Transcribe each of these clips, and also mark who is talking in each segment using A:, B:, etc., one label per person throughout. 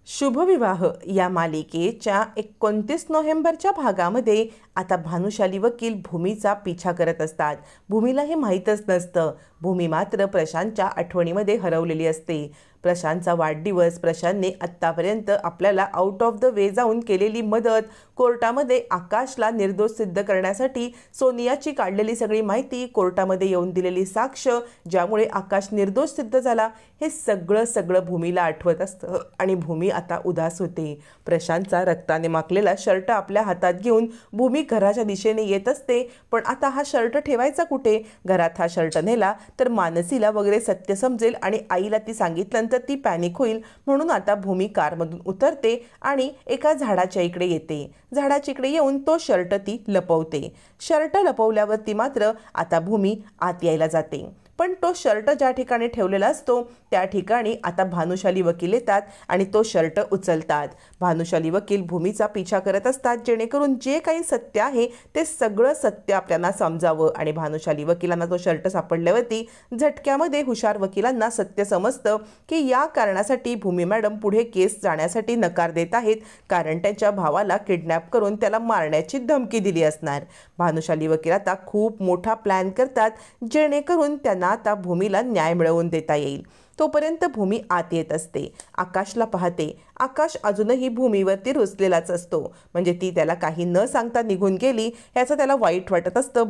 A: शुभविवाह या मालिकेच्या 29 नोव्हेंबरच्या भागामध्ये आता भानुशाली वकील भूमीचा पिछा करत असतात। भूमीला हे माहीतच नसतं। भूमी मात्र प्रशांतच्या आठवणीमध्ये हरवलेली असते। प्रशांतचा वाढदिवस, प्रशांतने आत्तापर्यंत आपल्याला आउट ऑफ द वे जाऊन केलेली मदत, कोर्टामध्ये आकाशला निर्दोष सिद्ध करण्यासाठी सोनियाची काढलेली सगळी माहिती, कोर्टामध्ये येऊन दिलेली साक्ष ज्यामुळे आकाश निर्दोष सिद्ध झाला, हे सगळं भूमीला आठवत असतं आणि भूमी आता उदास होते। प्रशांतचा रक्ताने माखलेला शर्ट आपल्या हातात घेऊन भूमी घराच्या दिशेने येत असते। पण आता हा शर्ट ठेवायचा कुठे? घरात हा शर्ट नेला तर मानसीला वगैरे सत्य समजेल आणि आईला ती सांगितल्यानंतर ती पॅनिक होईल, म्हणून आता भूमी कारमधून उतरते आणि एका झाडाच्या इकडे येते। झाडाच्या इकडे येऊन तो शर्ट ती लपवते। शर्ट लपवल्यावरती मात्र आता भूमी आत यायला जाते, पण तो शर्ट ज्या ठिकाणी ठेवलेला असतो त्या ठिकाणी आता भानुशाली वकील येतात आणि तो शर्ट उचलतात। भानुशाली वकील भूमीचा पिछा करत असतात जेणेकरून जे काही सत्य आहे ते सगळं सत्य आपल्याला समजावं आणि भानुशाली वकिलांना तो शर्ट सापडल्यावरती झटक्यामध्ये हुशार वकिलांना सत्य समजतं की या कारणासाठी भूमी मॅडम पुढे केस जाण्यासाठी नकार देत आहेत, कारण त्यांच्या भावाला किडनॅप करून त्याला मारण्याची धमकी दिली असणार। भानुशाली वकील आता खूप मोठा प्लॅन करतात जेणेकरून त्यांना आता भूमीला न्याय मिळवून देता येईल। तोपर्यंत भूमी आत येत असते, आकाशला पाहते। आकाश अजूनही भूमीवरती रुसलेलाच असतो, म्हणजे ती त्याला काही न सांगता निघून गेली याचं त्याला वाईट वाटत असतं।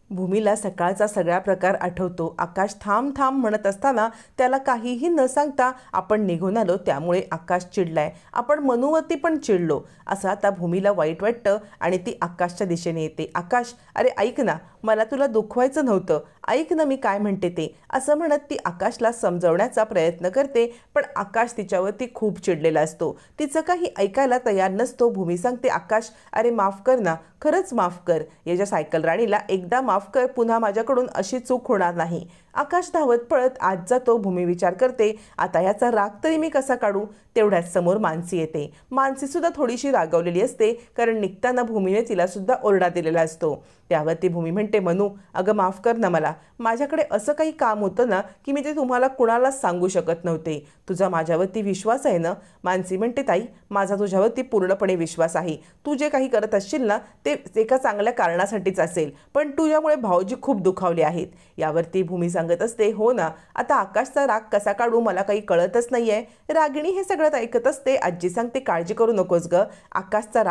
A: भूमीला सकाळचा सगळा प्रकार आठवतो। आकाश थांब थांब म्हणत असताना त्याला काहीही न सांगता आपण निघून आलो, त्यामुळे आकाश चिडलाय, आपण मनूवरती पण चिडलो, असं आता भूमीला वाईट वाटतं आणि ती आकाशच्या दिशेने येते। आकाश, अरे ऐक ना, मला तुला दुखवायचं नव्हतं, ऐक ना मी काय म्हणते ते, असं म्हणत ती आकाशला समजवण्याचा प्रयत्न करते, पण आकाश तिच्यावरती खूप चिडलेला असतो, तिचं काही ऐकायला तयार नसतो। भूमी सांगते, आकाश अरे माफ कर ना, खरंच माफ कर, याच्या सायकल राणीला एकदा माफ कर, पुन्हा माझ्याकडून अशी चूक होणार नाही। आकाश धावत पळत आत जातो। भूमी विचार करते, आता याचा राग तरी मी कसा काढू? तेवढ्याच समोर मानसी येते। मानसी सुद्धा थोडीशी रागावलेली असते, कारण निघताना भूमीने तिला सुद्धा ओरडा दिलेला असतो। त्यावरती भूमी म्हणते, मनू अगं माफ कर ना मला, माझ्याकडे असं काही काम होतं ना की मी ते तुम्हाला कुणालाच सांगू शकत नव्हते, तुझा माझ्यावरती विश्वास आहे ना? मानसी म्हणते, ताई माझा तुझ्यावरती पूर्णपणे विश्वास आहे, तू जे काही करत असशील ना ते एका चांगल्या कारणासाठीच असेल, पण तुझ्यामुळे भाऊजी खूप दुखावले आहेत। यावरती भूमी सांगत असते, हो ना, आता आकाशचा राग कसा काढू मला काही कळतच नाहीये। रागिणी हे सगळं ऐकत असते। आजी सांगते, काळजी करू नकोस ग, आकाशचा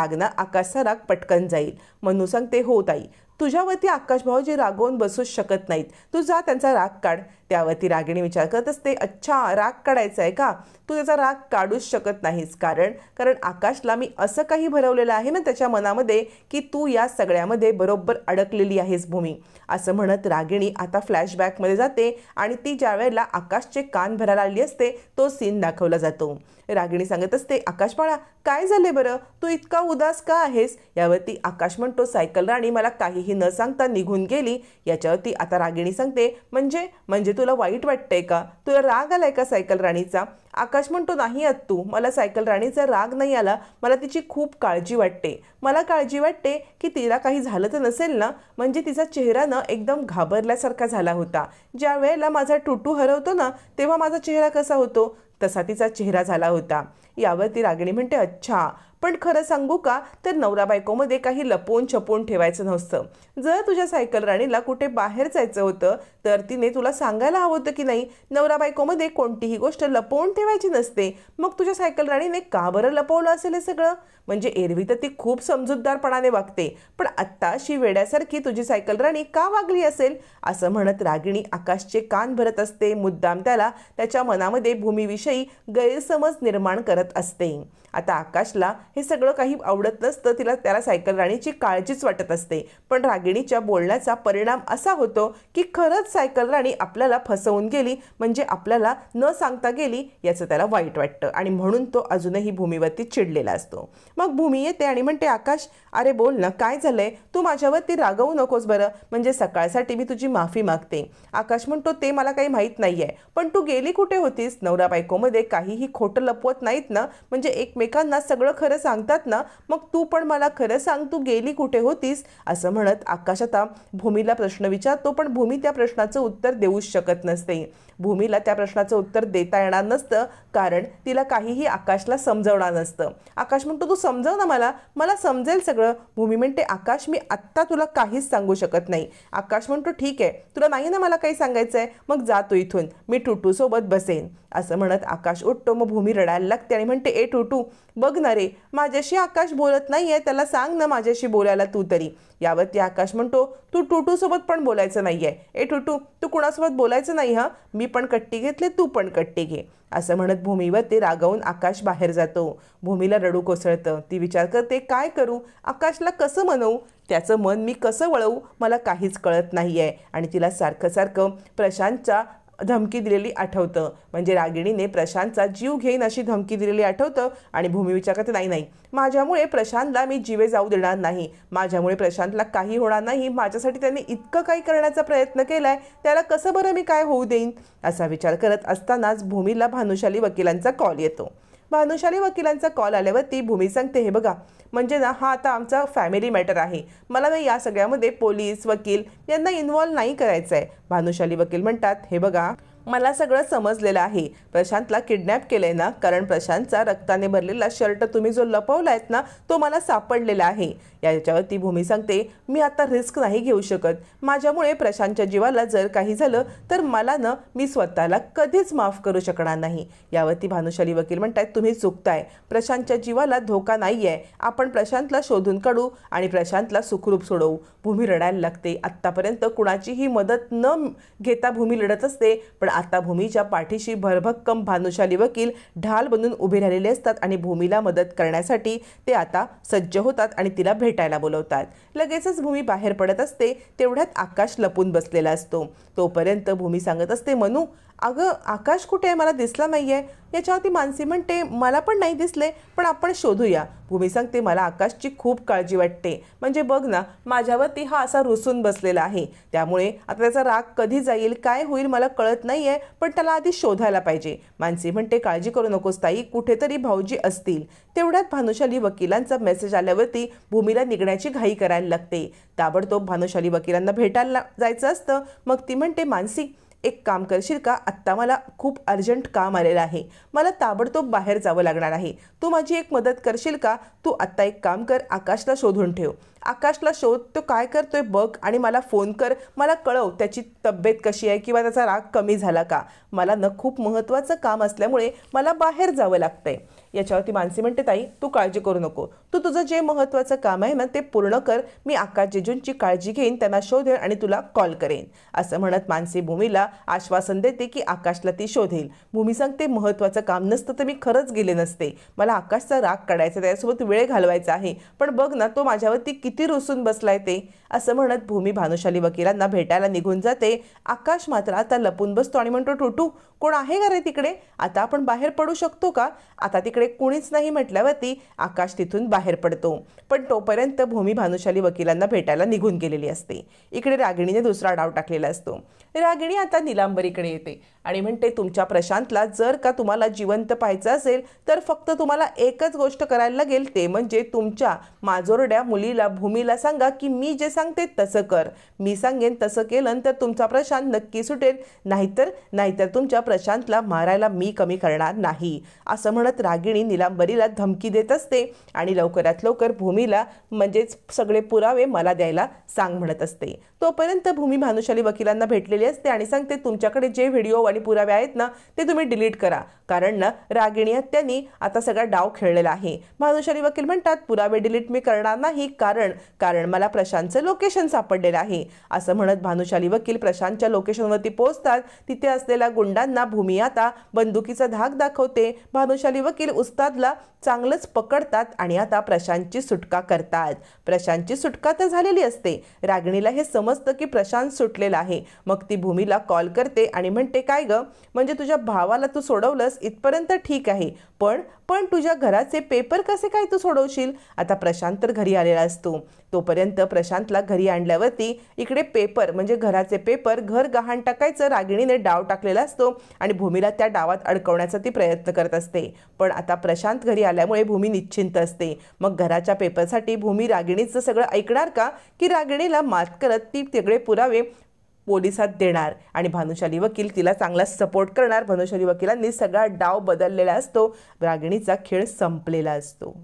A: राग पटकन जाईल। मनू सांगते, हो ताई, तुझ्यावरती आकाश भाऊजी रागवून बसूच शकत नाहीत, तू जा त्यांचा राग काढ। त्यावरती रागिणी विचार करत असते, अच्छा राग काढायचा आहे का? तू त्याचा राग काढूच शकत नाहीस, कारण आकाशला मी असं काही भरवलेलं आहे ना त्याच्या मनामध्ये की तू या सगळ्यामध्ये बरोबर अडकलेली आहेस भूमी, असं म्हणत रागिणी आता फ्लॅशबॅकमध्ये जाते आणि ती ज्या वेळेला आकाशचे कान भरायला आली असते तो सीन दाखवला जातो। रागिणी सांगत असते, आकाश बाळा काय झाले बरं, तू इतका उदास का आहेस? यावरती आकाश म्हणतो, सायकल राणी मला काहीही न सांगता निघून गेली। याच्यावरती आता रागिणी सांगते, म्हणजे तुला वाईट वाटतंय का? तुला राग आलाय का सायकल राणीचा? आकाश म्हणतो, नाही आत्तू, मला सायकल राणीचा राग नाही आला, मला तिची खूप काळजी वाटते। मला काळजी वाटते की तिला काही झालं तर नसेल ना, म्हणजे तिचा चेहरा ना एकदम घाबरल्यासारखा झाला होता। ज्या वेळेला माझा टुटू हरवतो ना तेव्हा माझा चेहरा कसा होतो तसा तिचा चेहरा झाला होता। यावरती रागिणी म्हणते, अच्छा, पण खरं सांगू का, तर नवरा बायकोमध्ये काही लपवून छपवून ठेवायचं नसतं। जर तुझ्या सायकल राणीला कुठे बाहेर जायचं होतं तर तिने तुला सांगायला हवं होतं की नाही, नवरा बायकोमध्ये कोणतीही गोष्ट लपवून ठेवायची नसते। मग तुझ्या सायकल राणीने का बरं लपवलं असेल हे सगळं? म्हणजे एरवी तर ती खूप समजूतदारपणाने वागते, पण आत्ता अशी वेड्यासारखी तुझी सायकल राणी का वागली असेल? असं म्हणत रागिणी आकाशचे कान भरत असते, मुद्दाम त्याच्या मनामध्ये भूमीविषयी गैरसमज निर्माण करत असते। आता आकाशला हे सगळं काही आवडत नसतं, त्याला सायकल राणीची काळजीच वाटत असते, पण रागिणीच्या बोलण्याचा परिणाम असा होतो की खरंच सायकल राणी आपल्याला फसवून गेली, म्हणजे आपल्याला न सांगता गेली याचं त्याला वाईट वाटतं आणि म्हणून तो अजूनही भूमीवरती चिडलेला असतो। मग भूमी येते आणि म्हणते, आकाश अरे बोल ना, काय झालंय? तू माझ्यावरती रागवू नकोस बरं, म्हणजे सकाळसाठी मी तुझी माफी मागते। आकाश म्हणतो, ते मला काही माहीत नाहीये, पण तू गेली कुठे होतीस? नवरा बायकोमध्ये काहीही खोटं लपवत नाहीत ना, म्हणजे एकमेकांना सगळं खरं सांगतात ना, मग तू पण मला खरं सांग, तू गेली कुठे होतीस? असं म्हणत आकाश आता भूमीला प्रश्न विचारतो, पण भूमी त्या प्रश्नाचं उत्तर देऊच शकत नसते. भूमीला त्या प्रश्नाचं उत्तर देता येणार नसतं, कारण तिला काहीही आकाशला समजवणार नसतं. आकाश म्हणतो, तू समजव ना मला, मला समजेल सगळं. भूमी म्हणते, आकाश मी आत्ता तुला काहीच सांगू शकत नाही. आकाश म्हणतो, ठीक आहे, तुला नाही ना मला काही सांगायचं आहे, मग जा तू इथून, मी टुटू सोबत बसेन. असं म्हणत आकाश उठतो. मग भूमी रडायला लागते आणि म्हणते, ए टुटू, बघ ना रे, माझ्याशी आकाश बोलत नाहीये, त्याला सांग ना माझ्याशी बोलायला तू तरी. यावरती आकाश म्हणतो, तू टुटू सोबत पण बोलायचं नाहीये. ए टुटू, तू कुणासोबत बोलायचं नाही हा, मी पण कट्टी घेतले, तू पण कट्टी घे. असं म्हणत भूमीवरती रागावून आकाश बाहेर जातो. भूमीला रडू कोसळतं. ती विचार करते, काय करू, आकाशला कसं म्हणू, त्याचं मन मी कसं वळवू, मला काहीच कळत नाहीये. आणि तिला सारखं सारखं प्रशांतच्या धमकी दिलेली आठवतं. म्हणजे रागिणीने प्रशांतचा जीव घेईन अशी धमकी दिलेली आठवतं. आणि भूमी विचार करते, नाही नाही, माझ्यामुळे प्रशांतला मी जीवे जाऊ देणार नाही, माझ्यामुळे प्रशांतला काही होणार नाही, माझ्यासाठी त्याने इतकं काही करण्याचा प्रयत्न केलाय, त्याला कसं बरं मी काय होऊ देईन. असा विचार करत असतानाच भूमीला भानुशाली वकिलांचा कॉल येतो. भानुशाली वकिलांचा कॉल आल्यावरती भूमी सांगते, हे बघा, म्हणजे ना हा आता आमचा फॅमिली मॅटर आहे, मला ना या सगळ्यामध्ये पोलीस वकील यांना इन्व्हॉल्व नाही करायचं आहे. भानुशाली वकील म्हणतात, हे बघा, मला सगळं समजलेलं आहे. प्रशांतला किडनॅप केलंय ना, कारण प्रशांतचा रक्ताने भरलेला शर्ट तुम्ही जो लपवलायत ना, तो मला सापडलेला आहे. याच्यावरती भूमी सांगते, मी आता रिस्क नाही घेऊ शकत, माझ्यामुळे प्रशांतच्या जीवाला जर काही झालं तर मला ना, मी स्वतःला कधीच माफ करू शकणार नाही. यावरती भानुशाली वकील म्हणतात, तुम्ही चुकताय, प्रशांतच्या जीवाला धोका नाही आहे, आपण प्रशांतला शोधून काढू आणि प्रशांतला सुखरूप सोडवू. भूमी रडायला लागते. आत्तापर्यंत कुणाचीही मदत न घेता भूमी लढत असते, पण आता भूमीच्या पाठीशी भरभक्कम भानुशाली वकील ढाल बनून उभे राहिलेले असतात आणि भूमीला मदत करण्यासाठी ते आता सज्ज होतात आणि तिला भेटायला बोलवतात. लगेचच भूमी बाहेर पडत असते. तेवढ्यात आकाश लपून बसलेला असतो. तोपर्यंत भूमी सांगत असते, मनू, अगं आकाश कुठे आहे, मला दिसला नाहीये. याच्यावरती मानसी म्हणते, मला पण नाही दिसले, पण आपण शोधूया. भूमी सांगते, मला आकाशची खूप काळजी वाटते, म्हणजे बघ ना, माझ्यावरती हा असा रुसून बसलेला आहे, त्यामुळे आता त्याचा राग कधी जाईल, काय होईल मला कळत नाहीये, पण त्याला आधी शोधायला पाहिजे. मानसी म्हणते, काळजी करू नकोस ताई, कुठेतरी भाऊजी असतील. तेवढ्यात भानुशाली वकिलांचा मेसेज आल्यावरती भूमीला निघण्याची घाई करायला लागते. ताबडतोब भानुशाली वकिलांना भेटायला जायचं असतं. मग ती म्हणते, मानसी, एक काम करशील का, आत्ता मला खूप अर्जंट काम आलेलं आहे, मला ताबडतोब बाहेर जावं लागणार आहे, तू माझी एक मदत करशील का. तू आत्ता एक काम कर, आकाशला शोधून ठेव, आकाशला शोध, तो काय करतोय बघ आणि मला फोन कर, मला कळव त्याची तब्येत कशी आहे किंवा त्याचा राग कमी झाला का. मला न खूप महत्त्वाचं काम असल्यामुळे मला बाहेर जावं लागतंय. याच्यावरती मानसी म्हणते, ताई तू काळजी करू नको, तू तुझं जे महत्त्वाचं काम आहे ना ते पूर्ण कर, मी आकाश जिजूंची काळजी घेईन, त्यांना शोधेन आणि तुला कॉल करेन. असं म्हणत मानसी भूमीला आश्वासन देते की आकाशला ती शोधेल. भूमी सांगते, महत्त्वाचं काम नसतं तर मी खरंच गेले नसते, मला आकाशचा राग काढायचा, त्यासोबत वेळ घालवायचा आहे, पण बघ ना तो माझ्यावरती किती रुसून बसलाय ते. असं म्हणत भूमी भानुशाली वकिलांना भेटायला निघून जाते. आकाश मात्र आता लपून बसतो आणि म्हणतो, टुटू, कोण आहे का रे तिकडे, आता आपण बाहेर पडू शकतो का. आता तिकडे कुणीच नाही म्हटल्यावरती आकाश तिथून बाहेर पडतो. पण तोपर्यंत भूमी भानुशाली वकिलांना भेटायला निघून गेलेली असते. इकडे रागिणीने दुसरा डाव टाकलेला असतो. रागिणी आता निलांबरीकडे येते आणि म्हणते, तुमच्या प्रशांतला जर का तुम्हाला जिवंत पाहायचं असेल तर फक्त तुम्हाला एकच गोष्ट करायला लागेल, ते म्हणजे तुमच्या माजोरड्या मुलीला भूमीला सांगा की मी जे सांगते तसं कर, मी सांगेन तसं केलं तर तुमचा प्रशांत नक्की सुटेल, नाहीतर तुमच्या प्रशांतला मारायला मी कमी करणार नाही. असं म्हणत रागिणी निलांबरीला धमकी देत असते आणि लवकरात लवकर भूमीला म्हणजेच सगळे पुरावे मला द्यायला सांग म्हणत असते. तोपर्यंत भूमी भानुशाली वकिलांना भेटलेली असते आणि सांगते, तुमच्याकडे जे व्हिडिओ आणि पुरावे आहेत ना ते तुम्ही डिलीट करा, कारण ना रागिणी त्यांनी आता सगळा डाव खेळलेला आहे. भानुशाली वकील म्हणतात, पुरावे डिलीट मी करणार नाही, कारण मला प्रशांतचं लोकेशन सापडलेलं आहे. असं म्हणत भानुशाली वकील प्रशांतच्या लोकेशनवरती पोहोचतात. तिथे असलेल्या गुंडांना भूमी आता बंदुकीचा धाक दाखवते. भानुशाली वकील उस्तादला चांगलंच पकडतात आणि आता प्रशांतची सुटका करतात. प्रशांतची सुटका तर झालेली असते. रागिणीला हे समजतं की प्रशांत सुटलेला आहे. मग ती भूमीला कॉल करते आणि म्हणते, काय ग, म्हणजे तुझ्या भावाला तू सोडवलंस इथपर्यंत ठीक आहे, पण तुझ्या घराचे पेपर कसे काय तू सोडवशील. आता प्रशांत तर घरी आलेला असतो. तोपर्यंत प्रशांतला घरी आणल्यावरती इकडे पेपर म्हणजे घराचे पेपर घर गहाण टाकायचं रागिणीने डाव टाकलेला असतो आणि भूमीला त्या डावात अडकवण्याचा ती प्रयत्न करत असते। पण आता प्रशांत घरी आल्यामुळे भूमी निश्चिंत असते। मग घराच्या पेपरसाठी भूमी रागिणीचं सगळं ऐकणार का, की रागिणीला मात करत ती सगळे पुरावे पोलिसात देणार आणि भानुशाली वकील तिला चांगला सपोर्ट करणार। भानुशाली वकिलांनी सगळा डाव बदललेला असतो, रागिणीचा खेळ संपलेला असतो।